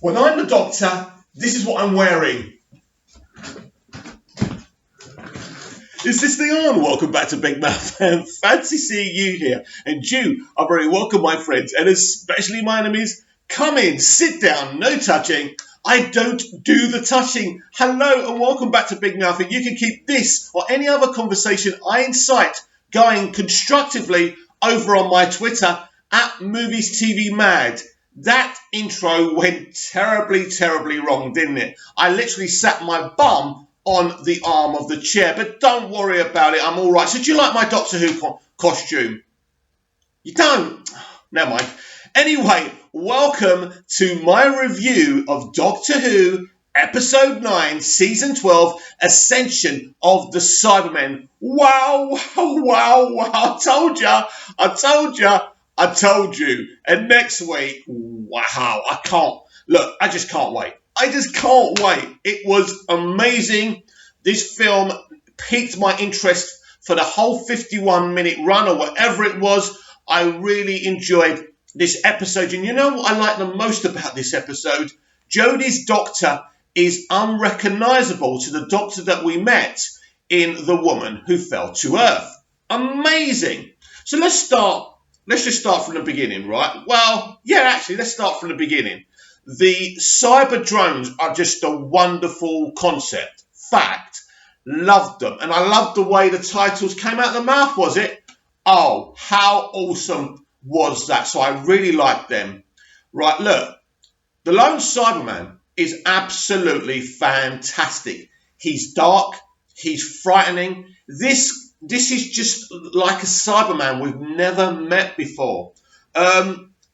When I'm the Doctor, this is what I'm wearing. Is this the on? Welcome back to Big Mouth. Fancy seeing you here. And you are very welcome, my friends, and especially my enemies. Come in, sit down, no touching. I don't do the touching. Hello and welcome back to Big Mouth. And you can keep this or any other conversation I incite going constructively over on my Twitter at Movies TV Mad. That intro went terribly, terribly wrong, didn't it? I literally sat my bum on the arm of the chair, but don't worry about it. I'm all right. So do you like my Doctor Who costume? You don't? Never mind. Anyway, welcome to my review of Doctor Who Episode 9, Season 12, Ascension of the Cybermen. Wow, wow, wow. I told you. And next week, wow, I just can't wait. It was amazing. This film piqued my interest for the whole 51-minute run or whatever it was. I really enjoyed this episode. And you know what I like the most about this episode? Jodie's Doctor is unrecognisable to the Doctor that we met in The Woman Who Fell to Earth. Amazing. So let's just start from the beginning, right? Well, yeah, actually, let's start from the beginning. The cyber drones are just a wonderful concept. Fact. Loved them. And I loved the way the titles came out of the mouth, was it? Oh, how awesome was that? So I really liked them. Right, look. The Lone Cyberman is absolutely fantastic. He's dark. He's frightening. This is just like a Cyberman we've never met before.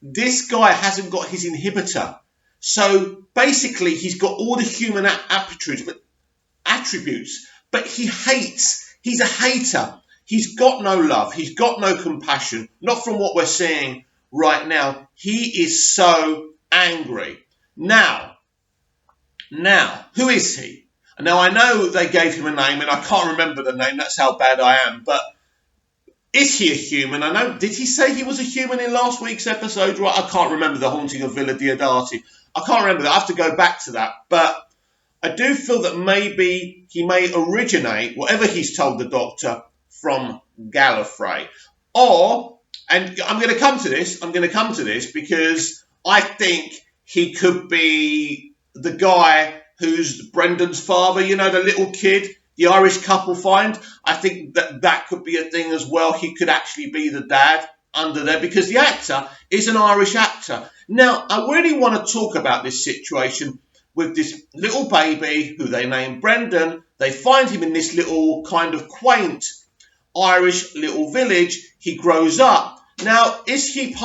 This guy hasn't got his inhibitor. So basically, he's got all the human attributes, but he hates. He's a hater. He's got no love. He's got no compassion. Not from what we're seeing right now. He is so angry. Now, who is he? Now, I know they gave him a name, and I can't remember the name. That's how bad I am. But is he a human? I know. Did he say he was a human in last week's episode? Right, I can't remember the haunting of Villa Diodati. I can't remember that. I have to go back to that. But I do feel that maybe he may originate, whatever he's told the Doctor, from Gallifrey. And I'm going to come to this because I think he could be the guy who's Brendan's father, you know, the little kid, the Irish couple find. I think that could be a thing as well. He could actually be the dad under there because the actor is an Irish actor. Now, I really want to talk about this situation with this little baby who they name Brendan. They find him in this little kind of quaint Irish little village. He grows up. Now, is he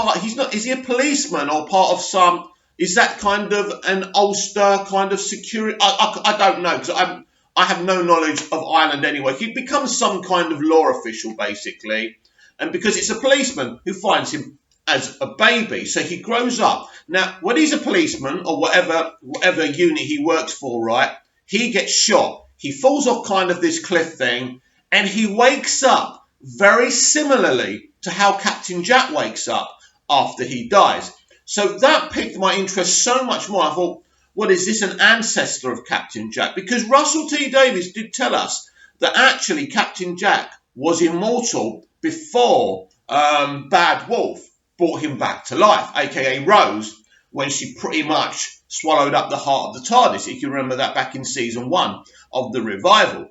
a policeman or part of some, is that kind of an Ulster kind of security? I don't know because I have no knowledge of Ireland anyway. He becomes some kind of law official basically. And because it's a policeman who finds him as a baby. So he grows up. Now, when he's a policeman or whatever unit he works for, right, he gets shot. He falls off kind of this cliff thing and he wakes up very similarly to how Captain Jack wakes up after he dies. So that piqued my interest so much more. I thought, well, is this an ancestor of Captain Jack? Because Russell T Davies did tell us that actually Captain Jack was immortal before Bad Wolf brought him back to life, aka Rose, when she pretty much swallowed up the heart of the TARDIS, if you remember that back in season 1 of the revival.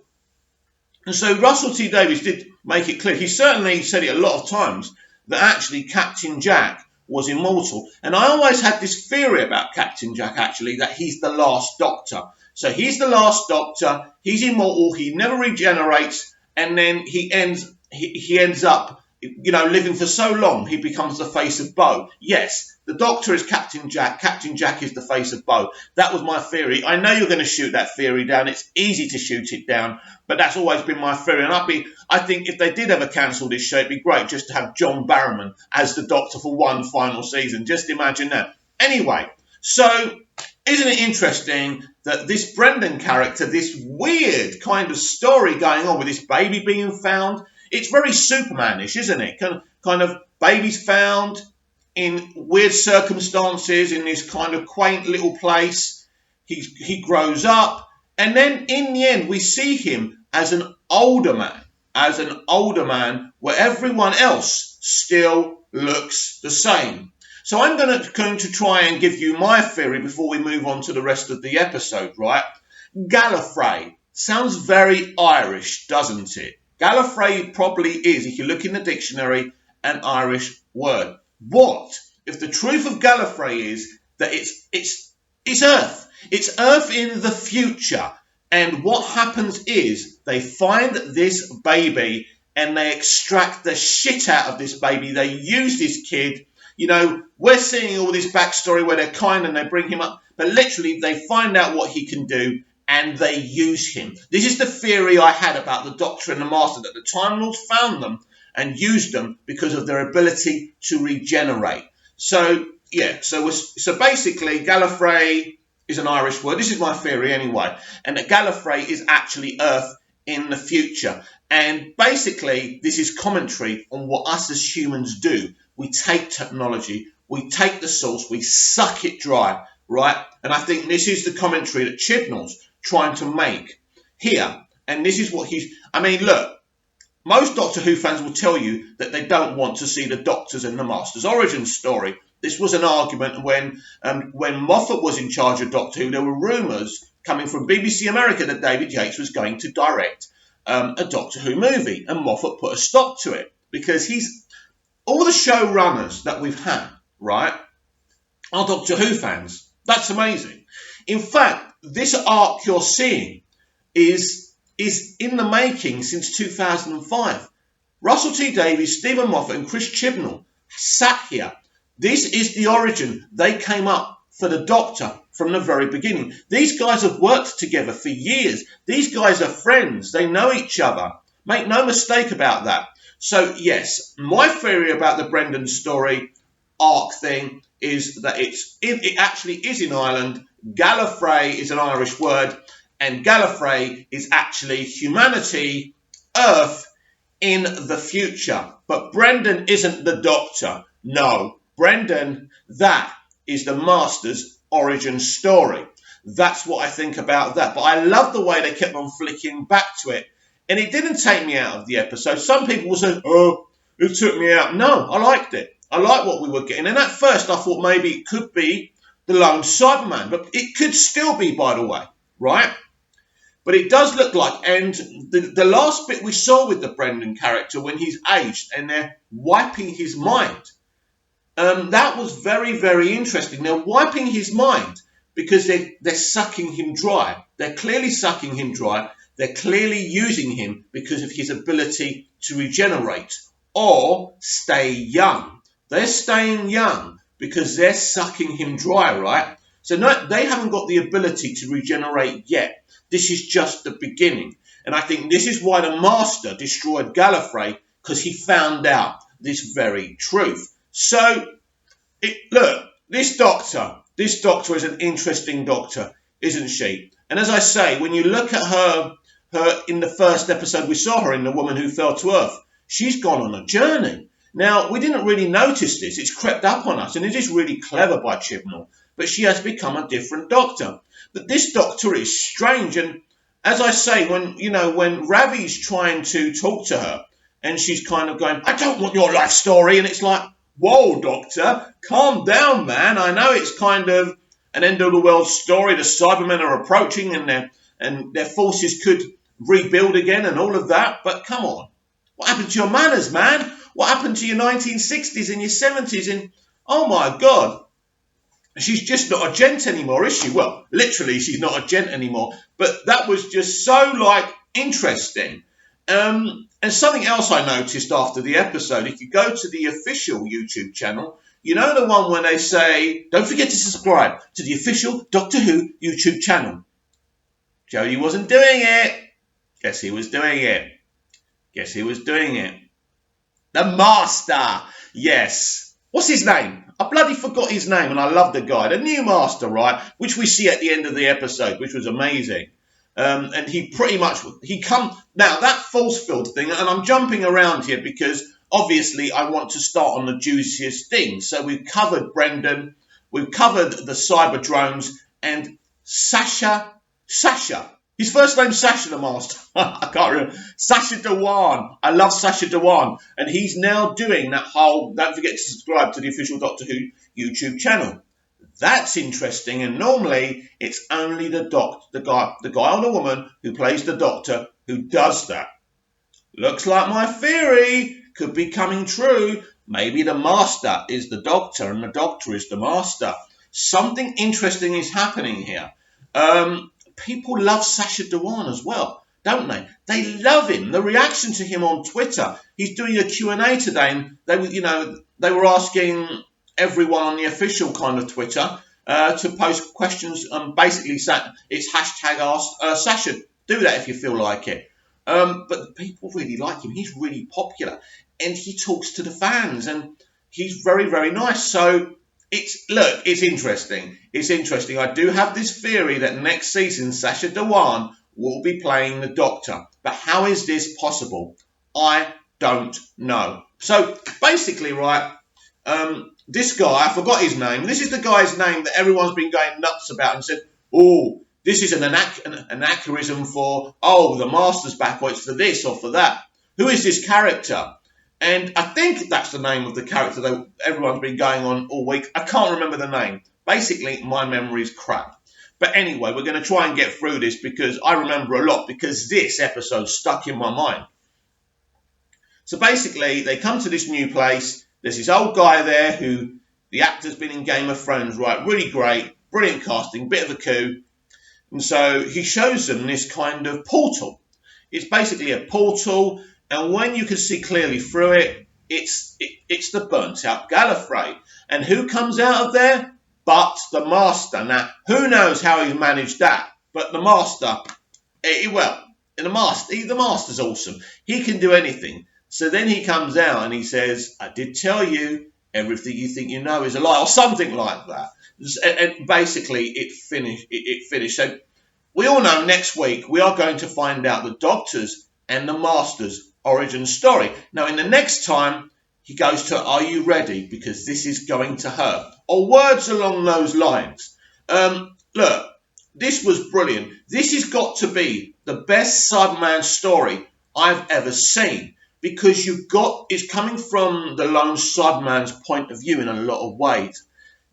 And so Russell T Davies did make it clear. He certainly said it a lot of times that actually Captain Jack was immortal. And I always had this theory about Captain Jack, actually, that he's the last Doctor. So he's the last Doctor. He's immortal. He never regenerates. And then he ends up, you know, living for so long, he becomes the face of Bo. Yes, the Doctor is Captain Jack. Captain Jack is the face of Bo. That was my theory. I know you're going to shoot that theory down. It's easy to shoot it down, but that's always been my theory. And I think if they did ever cancel this show, it'd be great just to have John Barrowman as the Doctor for one final season. Just imagine that. Anyway, so isn't it interesting that this Brendan character, this weird kind of story going on with this baby being found, it's very Superman-ish, isn't it? Kind of babies found, in weird circumstances in this kind of quaint little place. He grows up, and then in the end we see him as an older man, where everyone else still looks the same. So I'm going to try and give you my theory before we move on to the rest of the episode, right? Gallifrey sounds very Irish, doesn't it? Gallifrey probably is, if you look in the dictionary, an Irish word. What if the truth of Gallifrey is that it's Earth? It's Earth in the future. And what happens is they find this baby and they extract the shit out of this baby. They use this kid. You know, we're seeing all this backstory where they're kind and they bring him up. But literally, they find out what he can do and they use him. This is the theory I had about the Doctor and the Master, that the Time Lords found them and used them because of their ability to regenerate. So, yeah, so basically, Gallifrey is an Irish word. This is my theory anyway. And that Gallifrey is actually Earth in the future. And basically, this is commentary on what us as humans do. We take technology, we take the source, we suck it dry, right? And I think this is the commentary that Chibnall's trying to make here. And this is what look, most Doctor Who fans will tell you that they don't want to see the Doctor's and the Master's origin story. This was an argument when Moffat was in charge of Doctor Who. There were rumours coming from BBC America that David Yates was going to direct a Doctor Who movie, and Moffat put a stop to it because all the showrunners that we've had, right, are Doctor Who fans. That's amazing. In fact, this arc you're seeing is in the making since 2005. Russell T Davies, Stephen Moffat and Chris Chibnall sat here. This is the origin. They came up for the Doctor from the very beginning. These guys have worked together for years. These guys are friends. They know each other. Make no mistake about that. So, yes, my theory about the Brendan story arc thing is that it actually is in Ireland. Gallifrey is an Irish word, and Gallifrey is actually humanity, Earth, in the future. But Brendan isn't the Doctor. No, Brendan, that is the Master's origin story. That's what I think about that. But I love the way they kept on flicking back to it. And it didn't take me out of the episode. Some people will say, oh, it took me out. No, I liked it. I liked what we were getting. And at first I thought maybe it could be the lone Cyberman. But it could still be, by the way, right? But it does look like, and the last bit we saw with the Brendan character when he's aged and they're wiping his mind, that was very, very interesting. They're wiping his mind because they're sucking him dry. They're clearly sucking him dry. They're clearly using him because of his ability to regenerate or stay young. They're staying young because they're sucking him dry, right? So no, they haven't got the ability to regenerate yet. This is just the beginning. And I think this is why the Master destroyed Gallifrey, because he found out this very truth. So, look, this Doctor is an interesting Doctor, isn't she? And as I say, when you look at her in the first episode we saw her in, The Woman Who Fell to Earth, she's gone on a journey. Now, we didn't really notice this. It's crept up on us, and it is really clever by Chibnall. But she has become a different Doctor. But this Doctor is strange. And as I say, when Ravi's trying to talk to her, and she's kind of going, I don't want your life story. And it's like, whoa, Doctor, calm down, man. I know it's kind of an end-of-the-world story. The Cybermen are approaching, and their forces could rebuild again and all of that. But come on. What happened to your manners, man? What happened to your 1960s and your 70s? And, oh, my God. She's just not a gent anymore, is she? Well, literally, she's not a gent anymore. But that was just so, interesting. And something else I noticed after the episode, if you go to the official YouTube channel, you know the one when they say, don't forget to subscribe to the official Doctor Who YouTube channel. Jodie wasn't doing it. Guess he was doing it. The Master. Yes. What's his name? I bloody forgot his name, and I love the guy. The new Master, right? Which we see at the end of the episode, which was amazing. And he pretty much, now that force field thing, and I'm jumping around here because obviously I want to start on the juiciest things. So we've covered Brendan, we've covered the cyber drones, and Sasha. His first name's Sasha the Master. I can't remember. Sasha Dewan. I love Sasha Dewan. And he's now doing that whole, don't forget to subscribe to the official Doctor Who YouTube channel. That's interesting. And normally it's only the guy or the woman who plays the Doctor who does that. Looks like my theory could be coming true. Maybe the Master is the Doctor and the Doctor is the Master. Something interesting is happening here. People love Sasha Dewan as well, don't they? They love him. The reaction to him on Twitter. He's doing a Q&A today, and they were asking everyone on the official kind of Twitter to post questions. Basically, it's hashtag Ask Sasha. Do that if you feel like it. But people really like him. He's really popular, and he talks to the fans, and he's very, very nice. So it's interesting. It's interesting. I do have this theory that next season Sasha Dewan will be playing the Doctor. But how is this possible? I don't know. So basically, right, this guy, I forgot his name. This is the guy's name that everyone's been going nuts about and said, oh, this is an anachronism for, oh, the Master's back, or it's for this or for that. Who is this character? And I think that's the name of the character that everyone's been going on all week. I can't remember the name. Basically, my memory's crap. But anyway, we're going to try and get through this because I remember a lot because this episode stuck in my mind. So basically, they come to this new place. There's this old guy there who the actor's been in Game of Thrones, right? Really great, brilliant casting, bit of a coup. And so he shows them this kind of portal. It's basically a portal. And when you can see clearly through it, it's the burnt out Gallifrey. And who comes out of there? But the Master. Now, who knows how he's managed that? But the Master, the Master's awesome. He can do anything. So then he comes out and he says, I did tell you, everything you think you know is a lie, or something like that. And basically, it finished. So we all know next week we are going to find out the Doctor's and the Master's origin story. Now, in the next time, he goes to, are you ready? Because this is going to hurt. Or words along those lines. Look, this was brilliant. This has got to be the best Cyberman story I've ever seen. Because it's coming from the lone Cyberman's point of view in a lot of ways.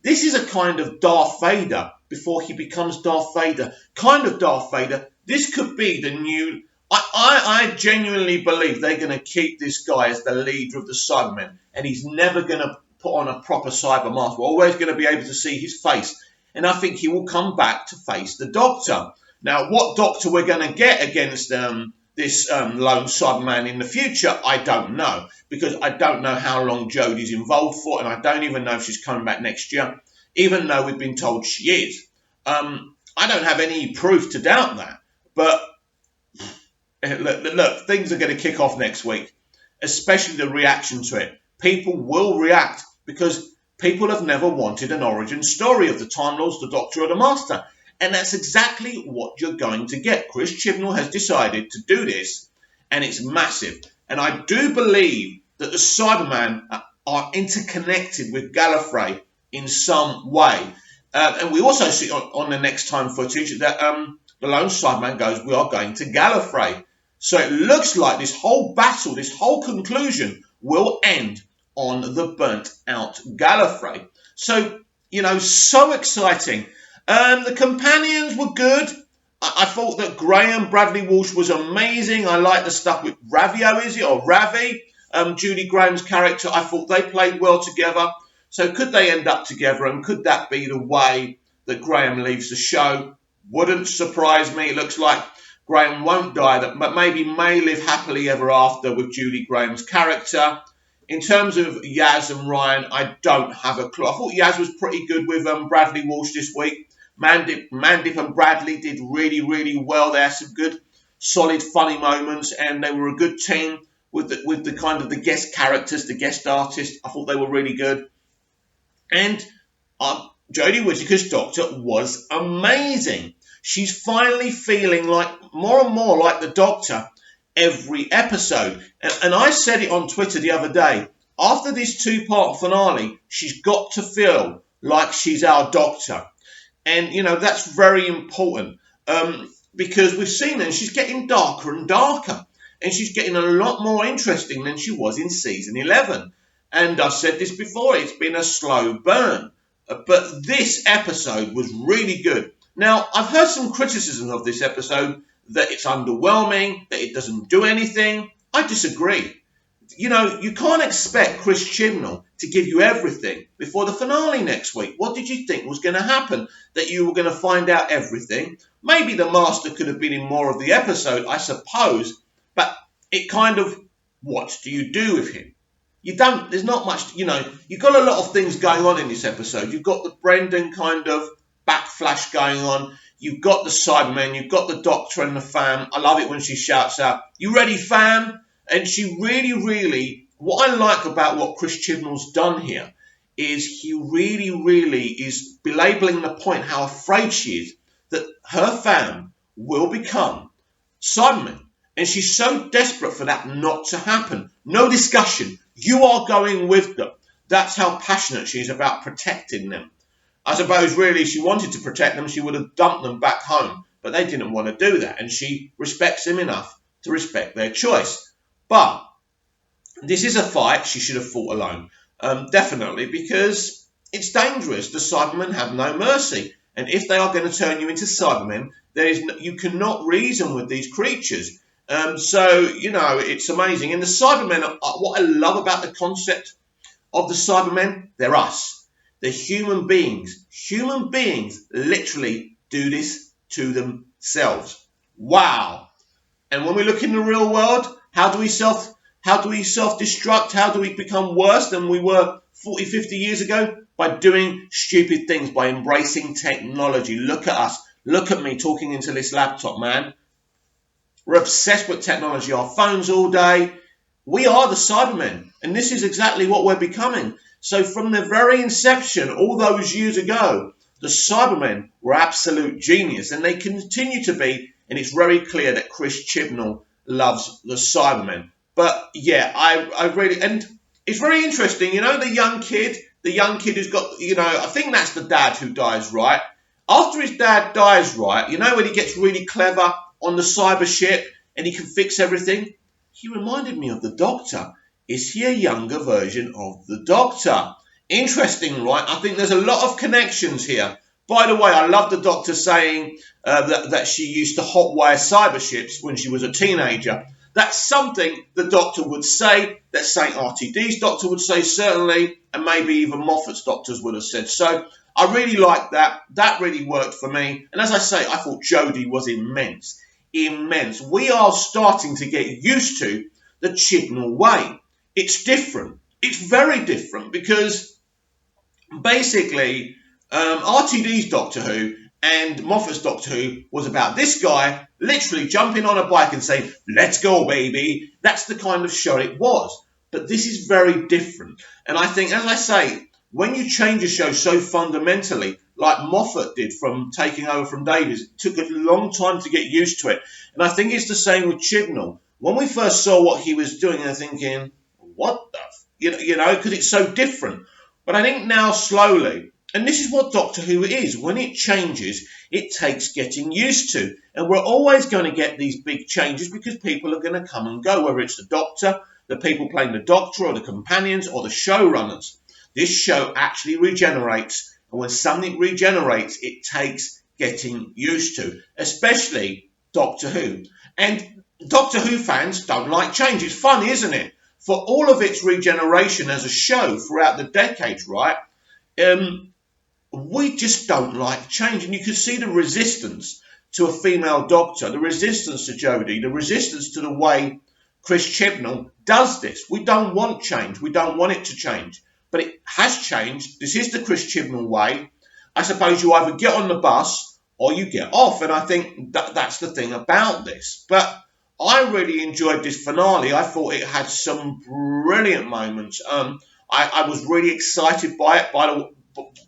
This is a kind of Darth Vader before he becomes Darth Vader. Kind of Darth Vader. This could be the new... I genuinely believe they're going to keep this guy as the leader of the Cybermen, and he's never going to put on a proper cyber mask. We're always going to be able to see his face, and I think he will come back to face the Doctor. Now, what Doctor we're going to get against this lone Cyberman in the future, I don't know, because I don't know how long Jodie's involved for, and I don't even know if she's coming back next year, even though we've been told she is. I don't have any proof to doubt that, but look, things are going to kick off next week, especially the reaction to it. People will react because people have never wanted an origin story of the Time Lords, the Doctor, or the Master. And that's exactly what you're going to get. Chris Chibnall has decided to do this, and it's massive. And I do believe that the Cybermen are interconnected with Gallifrey in some way. And we also see on the next time footage that the lone Cyberman goes, we are going to Gallifrey. So it looks like this whole battle, this whole conclusion will end on the burnt out Gallifrey. So, so exciting. The companions were good. I thought that Graham Bradley Walsh was amazing. I like the stuff with Ravio, is it? Or Ravi? Judy Graham's character. I thought they played well together. So could they end up together? And could that be the way that Graham leaves the show? Wouldn't surprise me. It looks like Graham won't die, but maybe may live happily ever after with Judy Graham's character. In terms of Yaz and Ryan, I don't have a clue. I thought Yaz was pretty good with Bradley Walsh this week. Mandip and Bradley did really, really well. They had some good, solid, funny moments, and they were a good team with the kind of the guest characters, the guest artists. I thought they were really good. And Jodie Whittaker's Doctor was amazing. She's finally feeling like more and more like the Doctor, every episode. And I said it on Twitter the other day. After this two-part finale, she's got to feel like she's our Doctor. And, that's very important because we've seen her and she's getting darker and darker. And she's getting a lot more interesting than she was in season 11. And I've said this before, it's been a slow burn. But this episode was really good. Now, I've heard some criticism of this episode, that it's underwhelming, that it doesn't do anything. I disagree. You can't expect Chris Chibnall to give you everything before the finale next week. What did you think was going to happen? That you were going to find out everything? Maybe the Master could have been in more of the episode, I suppose. But it kind of, what do you do with him? There's not much, you've got a lot of things going on in this episode. You've got the Brendan kind of backflash going on. You've got the Cybermen. You've got the Doctor and the fam. I love it when she shouts out, "You ready, fam?" And she really, really, what I like about what Chris Chibnall's done here is he really, really is belabeling the point how afraid she is that her fam will become Cybermen. And she's so desperate for that not to happen. No discussion. You are going with them. That's how passionate she is about protecting them. I suppose really she wanted to protect them, she would have dumped them back home. But they didn't want to do that. And she respects them enough to respect their choice. But this is a fight she should have fought alone. Definitely, because it's dangerous. The Cybermen have no mercy. And if they are going to turn you into Cybermen, you cannot reason with these creatures. It's amazing. And the Cybermen, what I love about the concept of the Cybermen, they're us. They're human beings. Human beings literally do this to themselves. Wow. And when we look in the real world, how do we self-destruct? How do we become worse than we were 40, 50 years ago? By doing stupid things, by embracing technology. Look at us. Look at me talking into this laptop, man. We're obsessed with technology, our phones all day. We are the Cybermen, and this is exactly what we're becoming. So from the very inception, all those years ago, the Cybermen were absolute genius, and they continue to be, and it's very clear that Chris Chibnall loves the Cybermen. But yeah, I really, and it's very interesting, the young kid who's got, I think that's the dad who dies, right? After his dad dies, right, when he gets really clever on the cyber ship and he can fix everything, he reminded me of the Doctor. Is he a younger version of the Doctor? Interesting, right? I think there's a lot of connections here. By the way, I love the Doctor saying that she used to hotwire cyber ships when she was a teenager. That's something the Doctor would say, that St. RTD's Doctor would say, certainly, and maybe even Moffat's Doctors would have said. So I really like that. That really worked for me. And as I say, I thought Jodie was immense. Immense. We are starting to get used to the Chibnall way. It's different. It's very different because basically RTD's Doctor Who and Moffat's Doctor Who was about this guy literally jumping on a bike and saying, "Let's go, baby." That's the kind of show it was. But this is very different. And I think, as I say, when you change a show so fundamentally, like Moffat did from taking over from Davies, it took a long time to get used to it. And I think it's the same with Chibnall. When we first saw what he was doing, I'm thinking, what the, because it's so different. But I think now slowly, and this is what Doctor Who is, when it changes, it takes getting used to. And we're always going to get these big changes because people are going to come and go, whether it's the Doctor, the people playing the Doctor, or the companions, or the showrunners. This show actually regenerates, and when something regenerates, it takes getting used to, especially Doctor Who. And Doctor Who fans don't like change. It's funny, isn't it? For all of its regeneration as a show throughout the decades, right? We just don't like change. And you can see the resistance to a female Doctor, the resistance to Jodie, the resistance to the way Chris Chibnall does this. We don't want change. We don't want it to change. But it has changed. This is the Chris Chibnall way. I suppose you either get on the bus or you get off. And I think that's the thing about this. But I really enjoyed this finale. I thought it had some brilliant moments. I was really excited by it.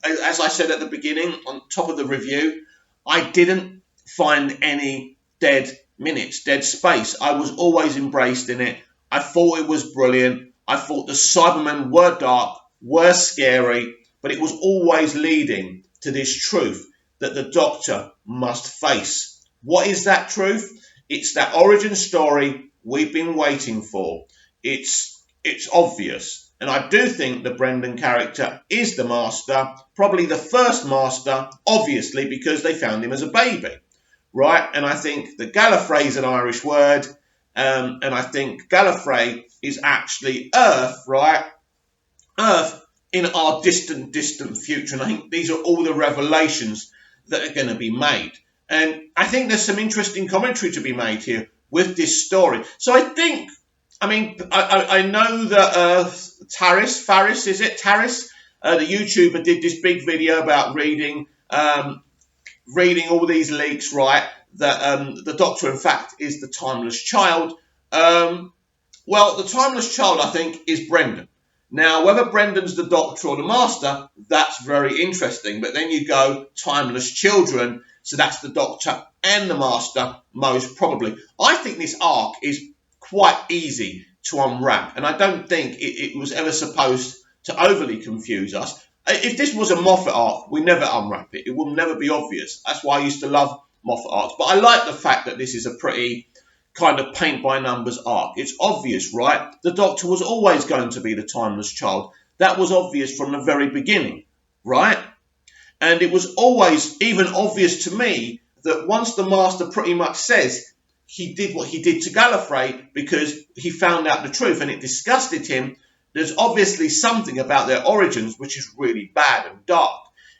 As I said at the beginning, on top of the review, I didn't find any dead minutes, dead space. I was always embraced in it. I thought it was brilliant. I thought the Cybermen were dark, were scary, but it was always leading to this truth that the Doctor must face. What is that truth? It's that origin story we've been waiting for. It's obvious. And I do think the Brendan character is the Master, probably the first Master, obviously, because they found him as a baby, right? And I think that Gallifrey is an Irish word, and I think Gallifrey is actually Earth, right? Earth in our distant, distant future. And I think these are all the revelations that are going to be made. And I think there's some interesting commentary to be made here with this story. So I know that Taris, is it? Taris, the YouTuber, did this big video about reading all these leaks, right? That the Doctor, in fact, is the timeless child. Well, the timeless child, I think, is Brendan. Now, whether Brendan's the Doctor or the Master, that's very interesting. But then you go timeless children, so that's the Doctor and the Master, most probably. I think this arc is quite easy to unwrap, and I don't think it was ever supposed to overly confuse us. If this was a Moffat arc, we never unwrap it. It will never be obvious. That's why I used to love Moffat arcs. But I like the fact that this is a pretty kind of paint-by-numbers arc. It's obvious, right? The Doctor was always going to be the timeless child. That was obvious from the very beginning, right? And it was always even obvious to me that once the Master pretty much says he did what he did to Gallifrey because he found out the truth and it disgusted him, there's obviously something about their origins which is really bad and dark.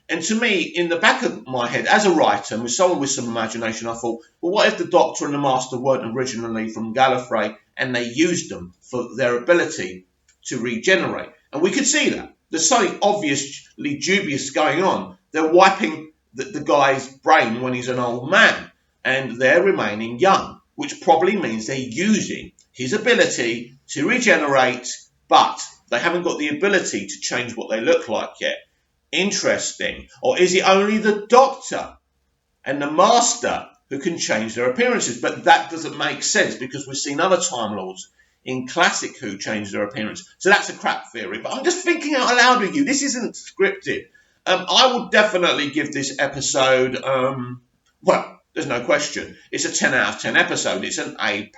And to me, in the back of my head, as a writer and with someone with some imagination, I thought, well, what if the Doctor and the Master weren't originally from Gallifrey and they used them for their ability to regenerate? And we could see that. There's something obviously dubious going on. They're wiping the guy's brain when he's an old man, and they're remaining young, which probably means they're using his ability to regenerate, but they haven't got the ability to change what they look like yet. Interesting. Or is it only the Doctor and the Master who can change their appearances? But that doesn't make sense because we've seen other Time Lords in Classic Who change their appearance. So that's a crap theory. But I'm just thinking out loud with you. This isn't scripted. I would definitely give this episode, well, there's no question. It's a 10 out of 10 episode. It's an A+.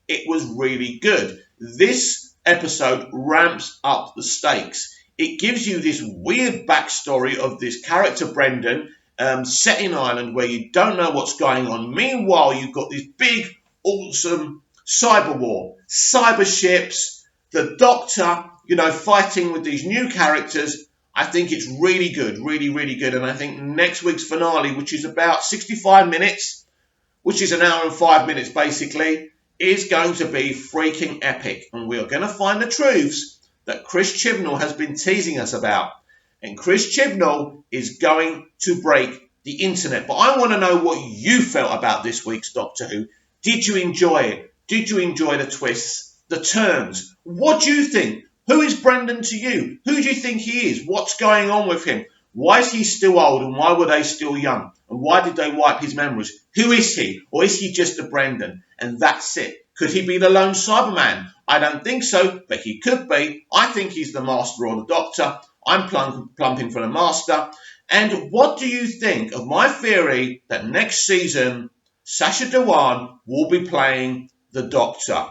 It was really good. This episode ramps up the stakes. It gives you this weird backstory of this character, Brendan, set in Ireland where you don't know what's going on. Meanwhile, you've got this big, awesome cyber war. Cyber ships, the Doctor, fighting with these new characters. I think it's really good, really, really good. And I think next week's finale, which is about 65 minutes, which is an hour and 5 minutes basically, is going to be freaking epic. And we are going to find the truths that Chris Chibnall has been teasing us about. And Chris Chibnall is going to break the internet. But I want to know what you felt about this week's Doctor Who. Did you enjoy it? Did you enjoy the twists, the turns? What do you think? Who is Brendan to you? Who do you think he is? What's going on with him? Why is he still old and why were they still young? And why did they wipe his memories? Who is he? Or is he just a Brendan? And that's it. Could he be the lone Cyberman? I don't think so, but he could be. I think he's the Master or the Doctor. I'm plumping for the Master. And what do you think of my theory that next season, Sacha Dhawan will be playing the Doctor?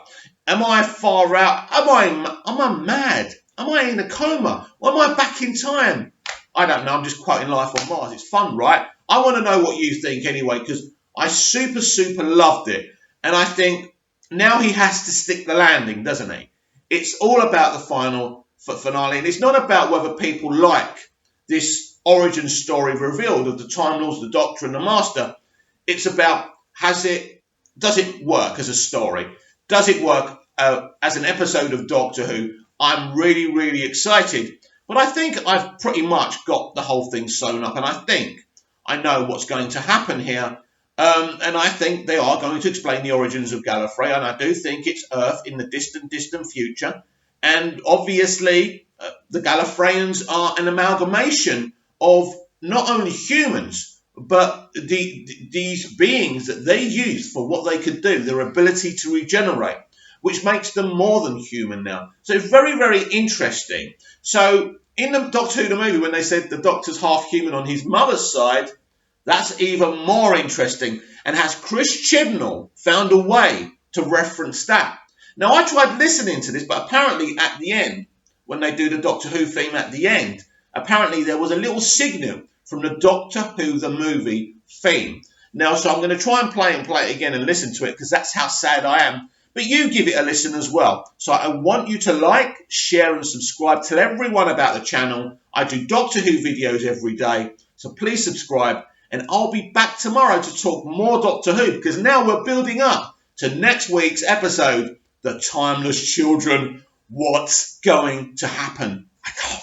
Am I far out? Am I mad? Am I in a coma? Or am I back in time? I don't know. I'm just quoting Life on Mars. It's fun, right? I want to know what you think anyway, because I super, super loved it. And I think now he has to stick the landing, doesn't he? It's all about the finale. And it's not about whether people like this origin story revealed of the Time Lords, the Doctor and the Master. It's about, does it work as a story? Does it work as an episode of Doctor Who? I'm really, really excited. But I think I've pretty much got the whole thing sewn up. And I think I know what's going to happen here. And I think they are going to explain the origins of Gallifrey. And I do think it's Earth in the distant, distant future. And obviously, the Gallifreyans are an amalgamation of not only humans, but these beings that they used for what they could do, their ability to regenerate, which makes them more than human now. So it's very, very interesting. So in the Doctor Who the movie, when they said the Doctor's half human on his mother's side, that's even more interesting. And has Chris Chibnall found a way to reference that? Now, I tried listening to this, but apparently at the end, when they do the Doctor Who theme at the end, apparently there was a little signal from the Doctor Who the movie theme. Now, so I'm going to try and play it again and listen to it, because that's how sad I am. But you give it a listen as well. So I want you to like, share and subscribe. Tell everyone about the channel. I do Doctor Who videos every day. So please subscribe. And I'll be back tomorrow to talk more Doctor Who, because now we're building up to next week's episode, The Timeless Children. What's going to happen? I can't